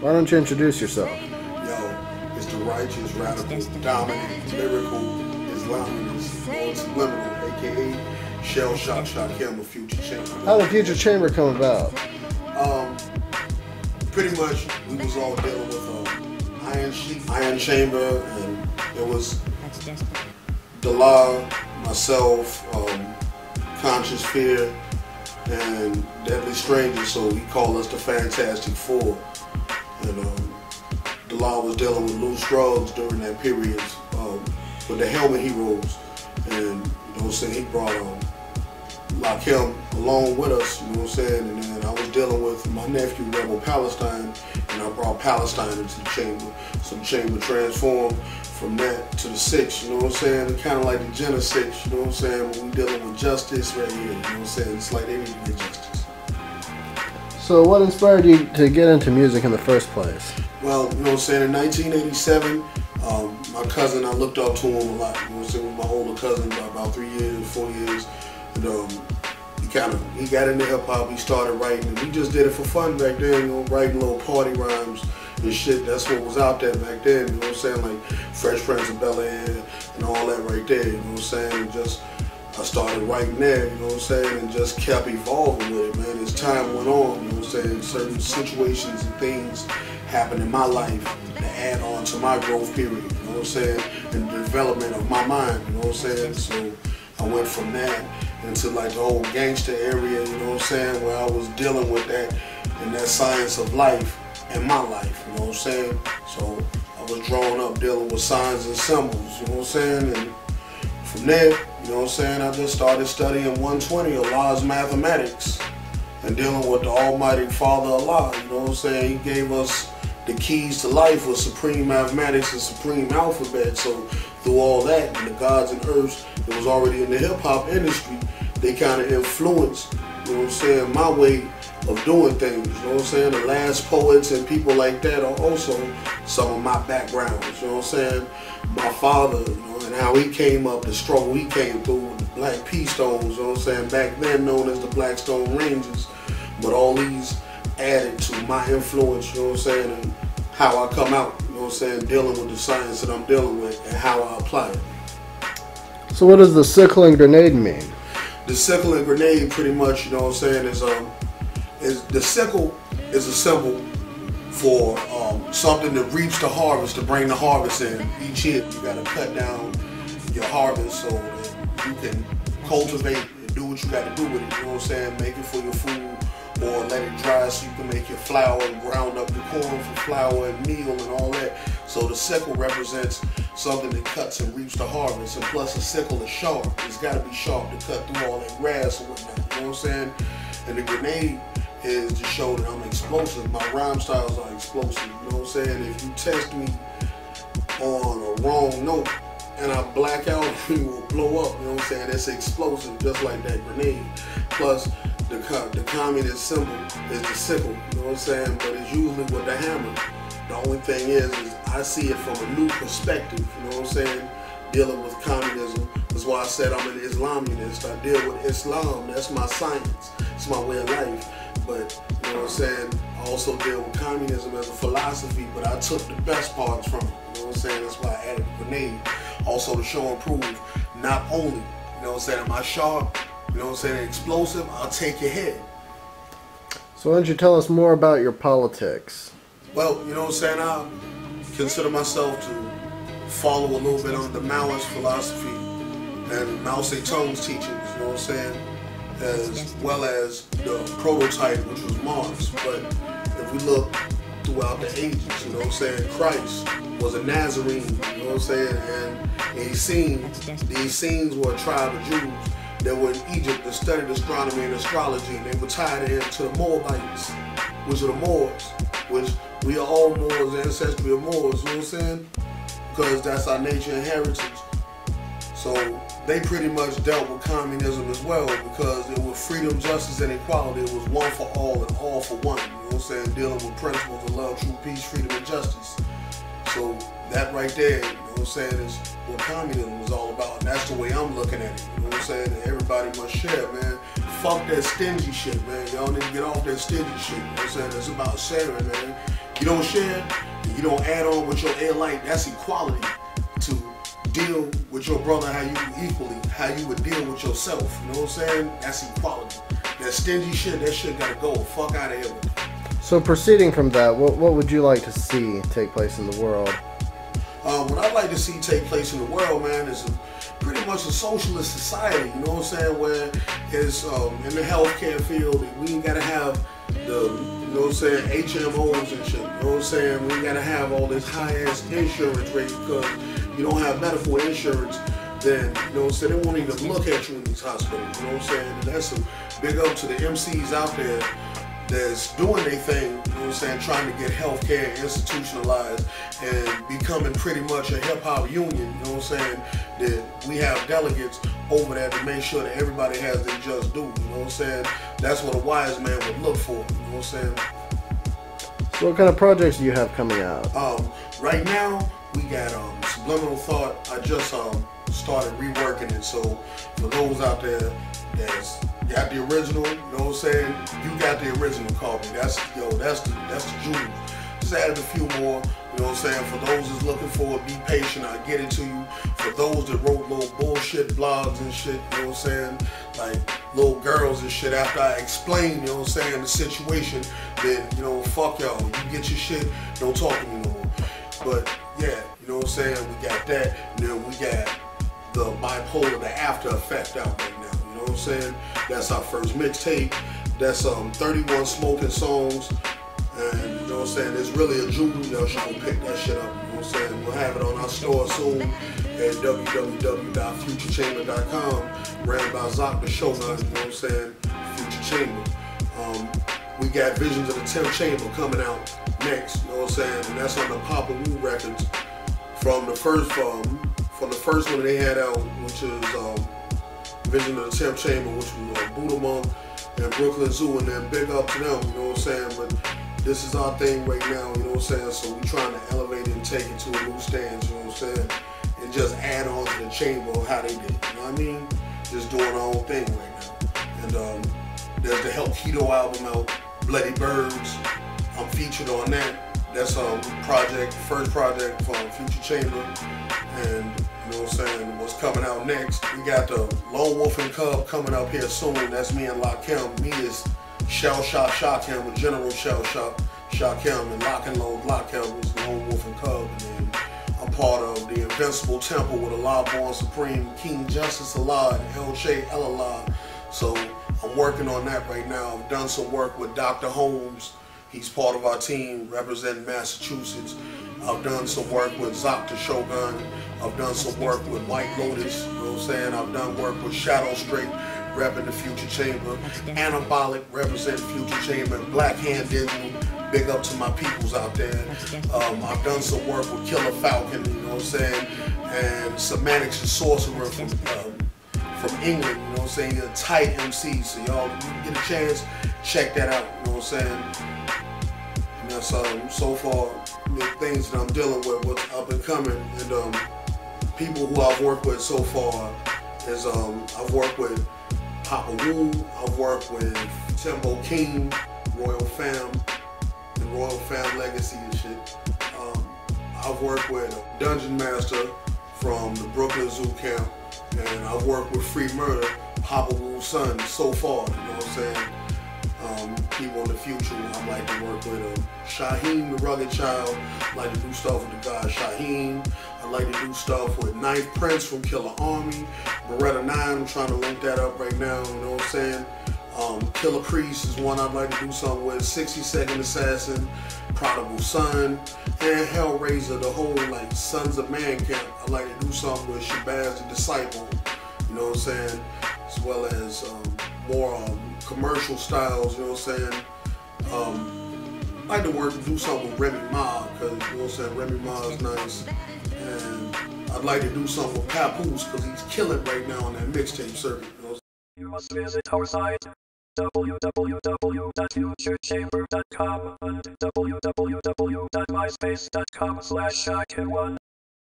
Why don't you introduce yourself? Yo, it's the righteous, radical, dominant, lyrical, Islamist, Lord Subliminal, aka Shell Shock Shakim of Future Chamber. How did Future Chamber come about? Pretty much, we was all dealing with Iron Chamber, and it was Dela, myself, Conscious Fear, and Deadly Strangers, so he called us the Fantastic Four. And Dela was dealing with loose drugs during that period with the Helmet Heroes, and you know what I'm saying, he brought Lakim along with us, you know what I'm saying, and then I was dealing with my nephew Rebel Palestine, and I brought Palestine into the chamber, so the chamber transformed from that to the Six, you know what I'm saying, kind of like the Jenna Six, you know what I'm saying, when we dealing with justice right here, you know what I'm saying, it's like they need to get justice. So what inspired you to get into music in the first place? Well, you know what I'm saying, in 1987, my cousin, I looked up to him a lot, you know what I'm saying, with my older cousin by about 3 years, 4 years, and he got into hip hop, he started writing, and we just did it for fun back then, you know, writing little party rhymes and shit. That's what was out there back then, you know what I'm saying, like Fresh Prince of Bel-Air and all that right there, you know what I'm saying, and just, I started writing there, you know what I'm saying, and just kept evolving with it, man, as time went on, you know what I'm saying, certain situations and things happened in my life to add on to my growth period, you know what I'm saying, and the development of my mind, you know what I'm saying, so I went from that into like the whole gangster area, you know what I'm saying, where I was dealing with that and that science of life in my life, you know what I'm saying, so I was growing up dealing with signs and symbols, you know what I'm saying, and from there, you know what I'm saying, I just started studying 120, Allah's mathematics, and dealing with the Almighty Father Allah, you know what I'm saying, He gave us the keys to life with supreme mathematics and supreme alphabet, so through all that, and the gods and earths that was already in the hip-hop industry, they kind of influenced, you know what I'm saying, my way of doing things, you know what I'm saying, the last poets and people like that are also some of my backgrounds, you know what I'm saying, my father, you know, and how he came up, the struggle he came through with the Black P Stones, you know what I'm saying, back then known as the Black Stone Rangers, but all these added to my influence, you know what I'm saying, and how I come out, you know what I'm saying, dealing with the science that I'm dealing with and how I apply it. So what does the sickle and grenade mean? The sickle and grenade pretty much, you know what I'm saying, is the sickle is a symbol for something to reach the harvest, to bring the harvest in. Each year you gotta cut down your harvest so that you can cultivate and do what you gotta do with it, you know what I'm saying, make it for your food, or let it dry so you can make your flour and ground up your corn for flour and meal and all that. So the sickle represents something that cuts and reaps the harvest, and plus a sickle is sharp. It's got to be sharp to cut through all that grass and whatnot, you know what I'm saying? And the grenade is to show that I'm explosive. My rhyme styles are explosive, you know what I'm saying? If you test me on a wrong note and I black out, you will blow up, you know what I'm saying? It's explosive, just like that grenade. Plus, the communist symbol is the sickle, you know what I'm saying? But it's usually with the hammer. The only thing is I see it from a new perspective, you know what I'm saying? Dealing with communism. That's why I said I'm an Islamist. I deal with Islam. That's my science. It's my way of life. But, you know what I'm saying? I also deal with communism as a philosophy, but I took the best parts from it, you know what I'm saying? That's why I added the grenade. Also to show and prove, not only, you know what I'm saying, am I sharp, you know what I'm saying, explosive, I'll take your head. So why don't you tell us more about your politics? Well, you know what I'm saying, I consider myself to follow a little bit on the Maoist philosophy and Mao Zedong's teachings, you know what I'm saying, as well as the prototype, which was Mars. But if we look throughout the ages, you know what I'm saying, Christ was a Nazarene, you know what I'm saying, and these scenes were a tribe of Jews that were in Egypt that studied astronomy and astrology, and they were tied into the Moabites, which are the Moors, which we are all Moors, ancestry of Moors, you know what I'm saying, because that's our nature and heritage. So they pretty much dealt with communism as well, because it was freedom, justice, and equality. It was one for all and all for one, you know what I'm saying, dealing with principles of love, truth, peace, freedom, and justice. So that right there, you know what I'm saying, is what communism was all about, and that's the way I'm looking at it, you know what I'm saying, and everybody must share, man. Fuck that stingy shit, man. Y'all need to get off that stingy shit, you know what I'm saying, it's about sharing, man. you don't share, and you don't add on with your air light, that's equality to deal with your brother how you would deal with yourself. You know what I'm saying? That's equality. That stingy shit, that shit gotta go. Fuck out of here with it. So proceeding from that, what would you like to see take place in the world? What I'd like to see take place in the world, man, is pretty much a socialist society. You know what I'm saying? Where it's in the healthcare field, we ain't gotta have the, you know what I'm saying, HMOs and shit. You know what I'm saying? We ain't gotta have all this high-ass insurance rate because you don't have medical insurance. Then, you know what I'm saying, they won't even look at you in these hospitals. You know what I'm saying? And that's a big up to the MCs out there that's doing their thing, you know what I'm saying, trying to get healthcare institutionalized and becoming pretty much a hip-hop union, you know what I'm saying, that we have delegates over there to make sure that everybody has their just due, you know what I'm saying. That's what a wise man would look for, you know what I'm saying. So what kind of projects do you have coming out? Right now, we got Subliminal Thought. I just started reworking it, so for those out there that's got the original, you know what I'm saying, you got the original copy. That's the jewel. Just added a few more, you know what I'm saying. For those that's looking for it, be patient, I'll get it to you. For those that wrote little bullshit blogs and shit, you know what I'm saying, like little girls and shit, after I explain, you know what I'm saying, the situation, then, you know, fuck y'all. You get your shit, don't talk to me no more. But yeah, you know what I'm saying, we got that, and then we got the Bipolar, the After Effect out right now. You know what I'm saying? That's our first mixtape. That's 31 smoking songs. And you know what I'm saying? It's really a jewel. Y'all should go pick that shit up. You know what I'm saying? We'll have it on our store soon at www.futurechamber.com. Ran by Zoc the Shogun, you know what I'm saying? Future Chamber. We got Visions of the 10th Chamber coming out next, you know what I'm saying? And that's on the Papa Wu Records. From the first one they had out, which is Vision of the 10th Chamber, which was Buddha Monk and Brooklyn Zoo, and then big up to them, you know what I'm saying? But this is our thing right now, you know what I'm saying? So we trying to elevate it and take it to a new stance, you know what I'm saying? And just add on to the chamber of how they did, you know what I mean? Just doing our own thing right now. And there's the Help Keto album out, Bloody Birds. I'm featured on that. That's first project from Future Chamber. And you know what I'm saying, what's coming out next. We got the Lone Wolf and Cub coming up here soon. That's me and Lakim. Me is Shell Shock Shakim with General Shell Shock Shakim, and Lock and Load Lakim is Lone Wolf and Cub. And then I'm part of the Invincible Temple with Allah Born Supreme, King Justice Allah, and El Che El Allah. So I'm working on that right now. I've done some work with Dr. Holmes. He's part of our team representing Massachusetts. I've done some work with Zoc the Shogun. I've done some work with White Lotus, you know what I'm saying? I've done work with Shadow Straight, repping the Future Chamber. Anabolic, representing Future Chamber. Black Hand Digital, big up to my peoples out there. I've done some work with Killer Falcon, you know what I'm saying? And Semantics and Sorcerer from England, you know what I'm saying? He's a tight MC, so y'all, if you get a chance, check that out, you know what I'm saying? And that's so far the things that I'm dealing with, what's up and coming, and people who I've worked with so far is I've worked with Papa Wu, I've worked with Timbo King, Royal Fam, and Royal Fam Legacy and shit. I've worked with Dungeon Master from the Brooklyn Zoo Camp, and I've worked with Free Murder, Papa Wu's son, so far, you know what I'm saying? People in the future, I'd like to work with Shaheem, the Rugged Child. I'd like to do stuff with the guy Shaheem. I'd like to do stuff with Ninth Prince from Killer Army. Beretta 9, I'm trying to link that up right now, you know what I'm saying? Killer Priest is one I'd like to do something with. 60-Second Assassin, Prodigal Son, and Hellraiser, the whole like Sons of Man camp. I'd like to do something with Shabazz the Disciple, you know what I'm saying? As well as more commercial styles, you know what I'm saying? I like to do something with Remy Ma, because, you know what I'm saying, Remy Ma is nice. And I'd like to do something with Papoose, because he's killing right now on that mixtape circuit, you know. You must visit our site, www.futurechamber.com and www.myspace.com/Shakin1.